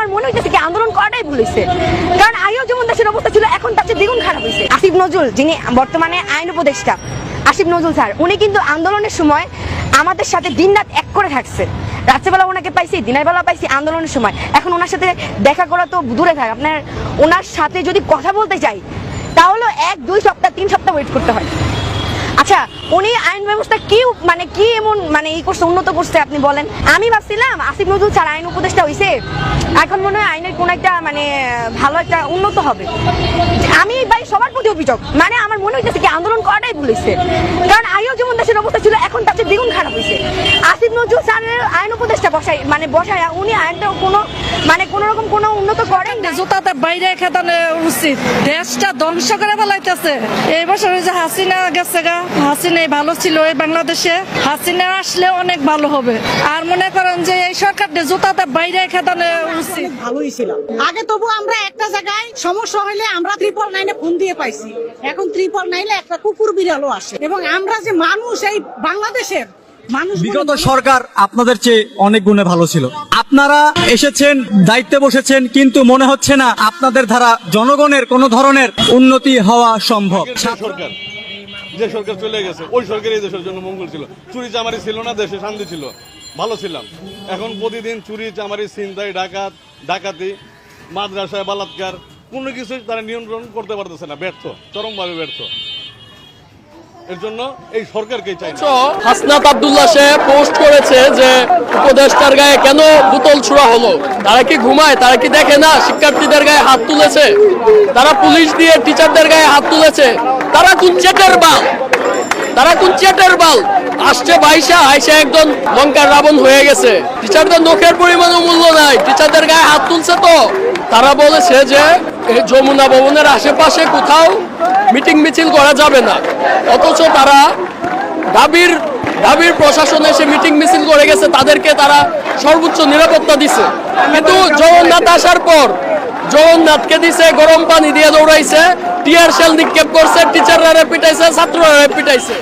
আমার মনে হইতেছে কি আন্দোলন করাটাই ভুল হয়েছে, কারণ আগেও যেমন দেশের অবস্থা ছিল এখন তার চেয়ে দ্বিগুণ খারাপ হয়েছে। আসিফ নজরুল যিনি বর্তমানে আইন উপদেষ্টা, আসিফ নজরুল স্যার, উনি কিন্তু আন্দোলনের সময় আমাদের সাথে দিনরাত এক করে থাকছে। রাত্রেবেলা ওনাকে পাইছি, দিনের বেলা পাইছি আন্দোলনের সময়। এখন ওনার সাথে দেখা করা তো দূরে থাক, আপনার ওনার সাথে যদি কথা বলতে চাই তাহলে 1-2 সপ্তাহ 3 সপ্তাহ ওয়েট করতে হয়। আচ্ছা, উনি আইন ব্যবস্থা কি এমন ই করছে, উন্নত করছে আপনি বলেন? আমি ভাবছিলাম আসিফ নজরুল স্যার আইন উপদেষ্টা হইছে, এখন মনে হয় আইনের কোন একটা ভালো একটা উন্নত হবে। আমি ভাই সবার প্রতি অভিযোগ, আমার মনে হইতেছে কি আন্দোলন করাটাই ভুল হয়েছে, কারণ আগেও যেমন দেশের অবস্থা ছিল এখন তার চেয়ে দ্বিগুণ খারাপ হয়েছে। আসিফ নজরুল স্যারের আইন উপদেষ্টা বসায় উনি আইনটা কোনো রকম কোনো উন্নত করেন না। জুতাতে বাইরে খেতানো উচিত, দেশটা ধ্বংস করে ফেলাইতেছে। এই বছর যে হাসিনা গেছে গা, হাসিনাই ভালো ছিল এই বাংলাদেশে, হাসিনা আসলে অনেক ভালো হবে। আর মনে করেন যে এই সরকার জুতাতে বাইরে খেতানো উচিত। ভালোই ছিল আগে, তবু আমরা একটা জায়গায় সমস্যা হলে আমরা 999 ফোন দিয়ে পাইছি, এখন 999 একটা কুকুর বিড়ালও আসে। এবং আমরা যে মানুষ এই বাংলাদেশের বিগত সরকার আপনাদের চেয়ে অনেক গুণে ভালো ছিল। আপনারা এসেছেন, দায়িত্বে বসেছেন, কিন্তু মনে হচ্ছে না আপনাদের দ্বারা জনগণের কোন ধরনের উন্নতি হওয়া সম্ভব। যে সরকার চলে গেছে ওই সরকারই দেশের জন্য মঙ্গল ছিল। চুরি চামারি ছিল না, দেশে শান্তি ছিল, ভালো ছিলাম। এখন প্রতিদিন চুরি চামারি, ছিনতাই, ডাকাতি, মাদ্রাসায় বলাৎকার, কোনো কিছুই তারা নিয়ন্ত্রণ করতে পারতেছে না, ব্যর্থ, চরমভাবে ব্যর্থ। এর জন্য এই সরকারকেই চাই। হাসনাত আব্দুল্লাহ সে পোস্ট করেছে যে উপদেষ্টার গায়ে কেন বোতল ছোড়া হলো। তারা কি ঘুমায়? তারা কি দেখে না শিক্ষার্থীদের গায়ে হাত তুলেছে? তারা পুলিশ দিয়ে টিচারদের গায়ে হাত তুলেছে। তারা কোন চেটের বাল? আসছে আইসা একদম লঙ্কার রাবণ হয়ে গেছে। টিচারদের নখের পরিমাণও মূল্য নাই, টিচারদের গায়ে হাত তুলছে। তো তারা বলেছে যে এই যমুনা ভবনের আশেপাশে কোথাও মিটিং মিছিল করা যাবে না, অথচ তারা ঢাবির প্রশাসন এসে মিটিং মিছিল করে গেছে, তাদেরকে তারা সর্বোচ্চ নিরাপত্তা দিছে। কিন্তু জগন্নাথ আসার পর জগন্নাথকে দিছে গরম পানি দিয়ে দৌড়াইছে, টিয়ার শেল নিক্ষেপ করছে, টিচাররা পিটাইছে, ছাত্ররা পিটাইছে।